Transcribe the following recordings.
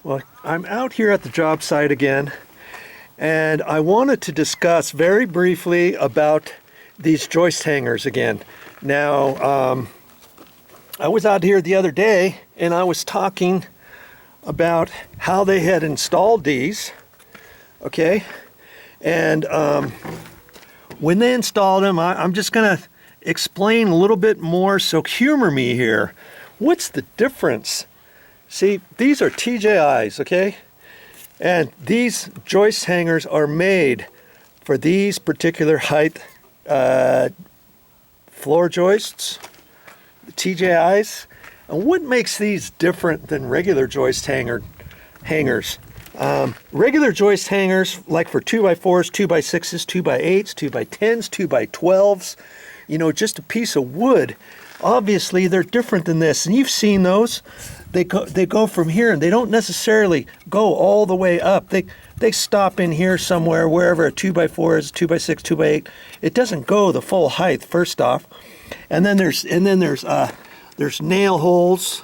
Well, I'm out here at the job site again, and I wanted to discuss very briefly about these joist hangers again. Now, I was out here the other day, and I was talking about how they had installed these, okay? And when they installed them, I'm just gonna explain a little bit more, so humor me here. What's the difference? See, these are TJIs, okay? And these joist hangers are made for these particular height floor joists, the TJIs. And what makes these different than regular joist hangers? Regular joist hangers, like for 2x4s, 2x6s, 2x8s, 2x10s, 2x12s, you know, just a piece of wood. Obviously, they're different than this, and you've seen those. They go from here, and they don't necessarily go all the way up. They stop in here somewhere, wherever a 2x4 is, 2x6, 2x8. It doesn't go the full height, first off, and then there's nail holes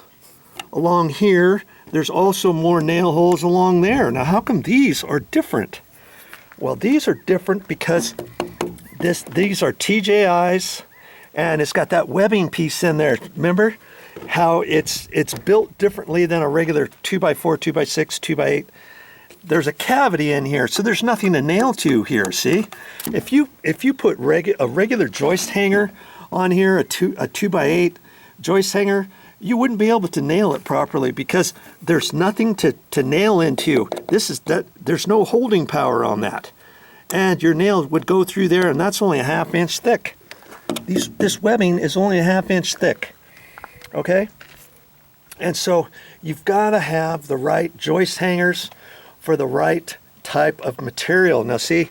along here. There's also more nail holes along there. Now, how come these are different? Well, these are different because these are TJIs, and it's got that webbing piece in there. Remember how it's built differently than a regular 2x4, 2x6, 2x8. There's a cavity in here, so there's nothing to nail to here, see? If you put a regular joist hanger on here, a 2x8 joist hanger, you wouldn't be able to nail it properly because there's nothing to nail into. There's no holding power on that. And your nail would go through there, and that's only a 1/2 inch thick. This webbing is only a 1/2 inch thick, okay? And so you've got to have the right joist hangers for the right type of material. Now see,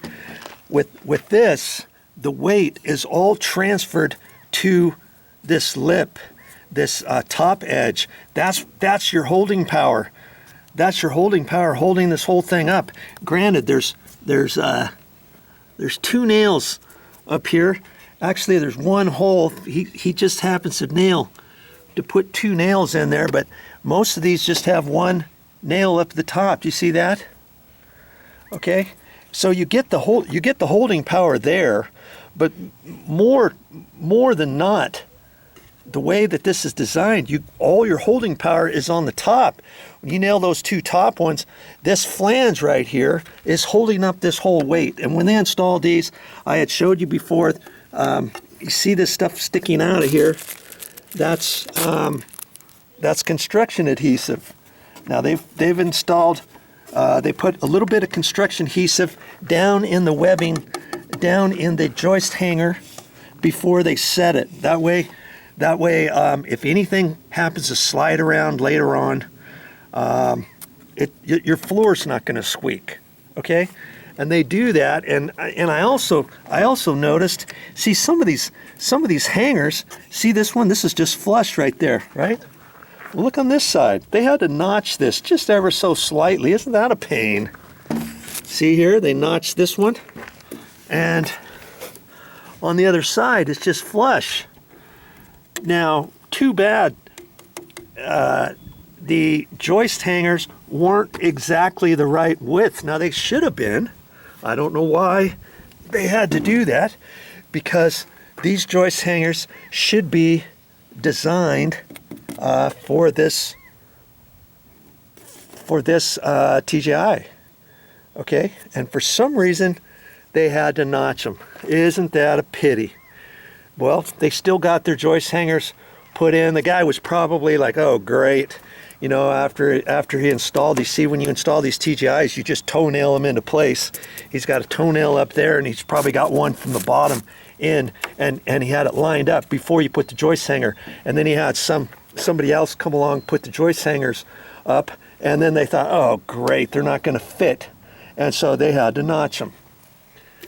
with this, the weight is all transferred to this lip, this top edge. That's your holding power. That's your holding power holding this whole thing up. Granted, there's 2 nails up here. Actually, there's 1 hole. He just happens to put 2 nails in there, but most of these just have 1 nail up the top. Do you see that? Okay, so you get the holding power there, but more than not, the way that this is designed, all your holding power is on the top. When you nail those 2 top ones, this flange right here is holding up this whole weight. And when they installed these, I had showed you before, you see this stuff sticking out of here. That's construction adhesive. Now they've installed, they put a little bit of construction adhesive down in the webbing, down in the joist hanger before they set it. That way, if anything happens to slide around later on, your floor's not going to squeak, okay? And they do that, and I also noticed. See, some of these hangers. See this one? This is just flush right there, right? Well, look on this side. They had to notch this just ever so slightly. Isn't that a pain? See here? They notched this one, and on the other side, it's just flush. Now, too bad the joist hangers weren't exactly the right width. Now, they should have been. I don't know why they had to do that, because these joist hangers should be designed for this TJI, okay? And for some reason, they had to notch them. Isn't that a pity? Well, they still got their joist hangers put in. The guy was probably like, oh, great. You know, after he installed these, see, when you install these TJIs, you just toenail them into place. He's got a toenail up there, and he's probably got one from the bottom in, and he had it lined up before you put the joist hanger. And then he had somebody else come along, put the joist hangers up, and then they thought, oh, great, they're not going to fit. And so they had to notch them.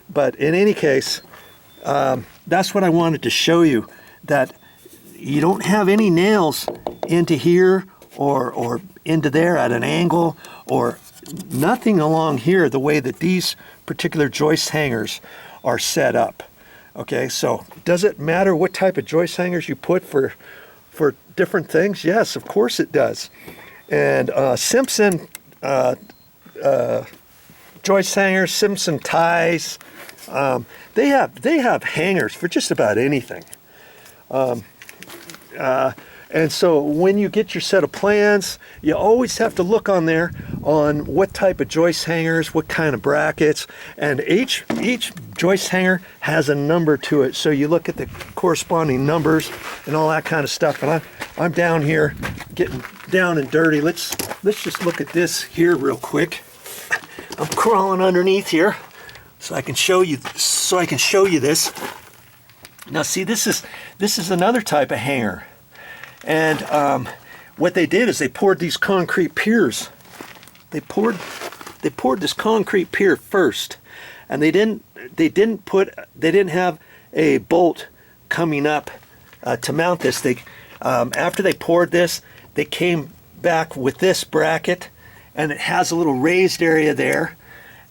But in any case, that's what I wanted to show you, that you don't have any nails into here or into there at an angle, or nothing along here the way that these particular joist hangers are set up. Okay, so does it matter what type of joist hangers you put for different things? Yes, of course it does. And Simpson joist hangers, Simpson ties. They have hangers for just about anything. And so when you get your set of plans, you always have to look on there on what type of joist hangers, what kind of brackets, and each joist hanger has a number to it. So you look at the corresponding numbers and all that kind of stuff. And I'm down here getting down and dirty. Let's just look at this here real quick. I'm crawling underneath here so I can show you this. Now see, this is another type of hanger. And what they did is they poured these concrete piers. They poured this concrete pier first, and they didn't have a bolt coming up to mount this. After they poured this, they came back with this bracket, and it has a little raised area there,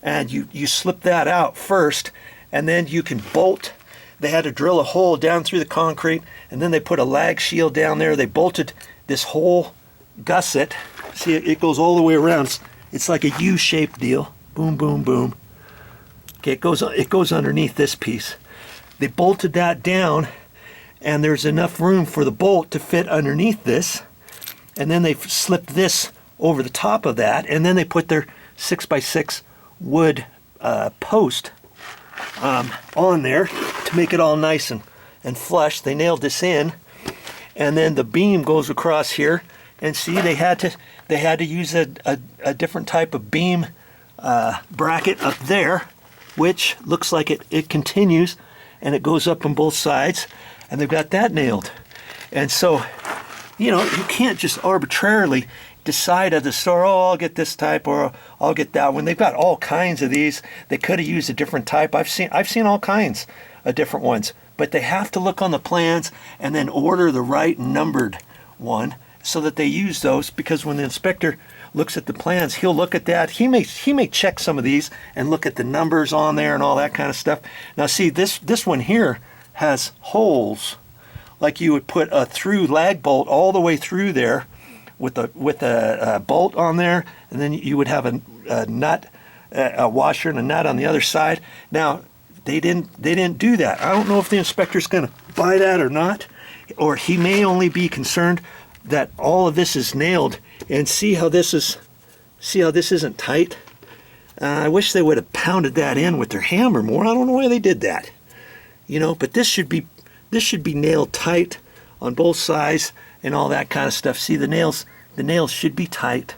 and you slip that out first, and then you can bolt. They had to drill a hole down through the concrete, and then they put a lag shield down there. They bolted this whole gusset. See, it goes all the way around. It's like a U-shaped deal. Boom, boom, boom. Okay, it goes underneath this piece. They bolted that down, and there's enough room for the bolt to fit underneath this. And then they slipped this over the top of that, and then they put their 6x6 wood post on there to make it all nice and flush. They nailed this in, and then the beam goes across here, and see, they had to use a different type of beam bracket up there, which looks like it continues and it goes up on both sides, and they've got that nailed. And so, you know, you can't just arbitrarily decide at the store, oh, I'll get this type or I'll get that one. They've got all kinds of these. They could have used a different type. I've seen all kinds of different ones, but they have to look on the plans and then order the right numbered one so that they use those, because when the inspector looks at the plans, he'll look at that. He may check some of these and look at the numbers on there and all that kind of stuff. Now see, this one here has holes, like you would put a through lag bolt all the way through there with a bolt on there, and then you would have a nut, a washer and a nut on the other side. Now they didn't do that. I don't know if the inspector's going to buy that or not, or he may only be concerned that all of this is nailed. And see how this isn't tight. I wish they would have pounded that in with their hammer more. I don't know why they did that, you know. But this should be nailed tight on both sides and all that kind of stuff. See, the nails should be tight.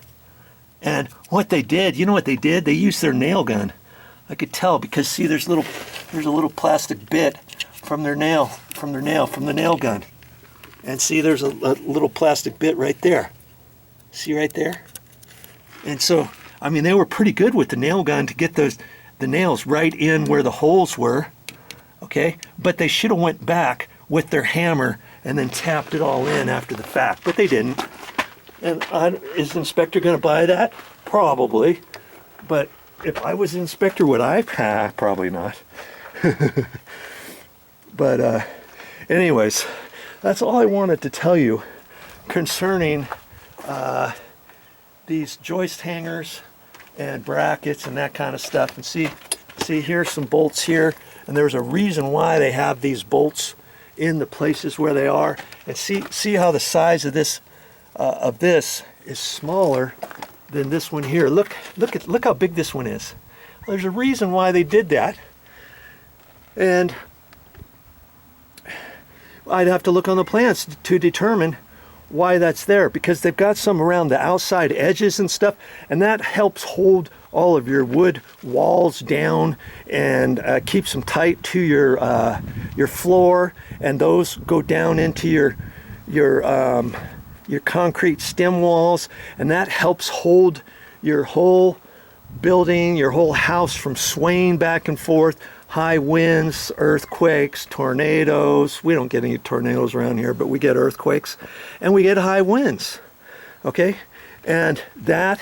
And what they did, you know what they did? They used their nail gun. I could tell, because see, there's a little plastic bit from the nail gun. And see, there's a little plastic bit right there. See right there? And so, I mean, they were pretty good with the nail gun to get the nails right in where the holes were. Okay? But they should have went back with their hammer and then tapped it all in after the fact. But they didn't. And is the inspector going to buy that? Probably. But if I was the inspector, would I? Probably not. But anyways, that's all I wanted to tell you concerning these joist hangers and brackets and that kind of stuff. And see, here's some bolts here, and there's a reason why they have these bolts in the places where they are. And see how the size of this is smaller than this one here. Look how big this one is. Well, there's a reason why they did that, and I'd have to look on the plans to determine why that's there, because they've got some around the outside edges and stuff, and that helps hold all of your wood walls down and keeps them tight to your floor, and those go down into your concrete stem walls, and that helps hold your whole building, your whole house from swaying back and forth. High winds, earthquakes, tornadoes. We don't get any tornadoes around here, but we get earthquakes and we get high winds. Okay? And that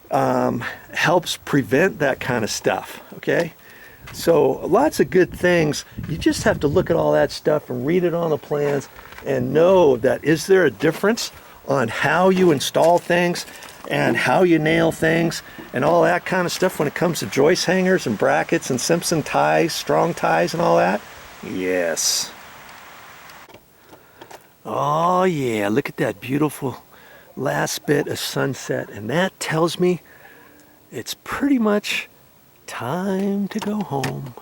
helps prevent that kind of stuff. Okay? So lots of good things. You just have to look at all that stuff and read it on the plans and know that, is there a difference on how you install things and how you nail things and all that kind of stuff when it comes to joist hangers and brackets and Simpson ties, strong ties and all that? Yes. Oh yeah, look at that beautiful last bit of sunset, and that tells me it's pretty much time to go home.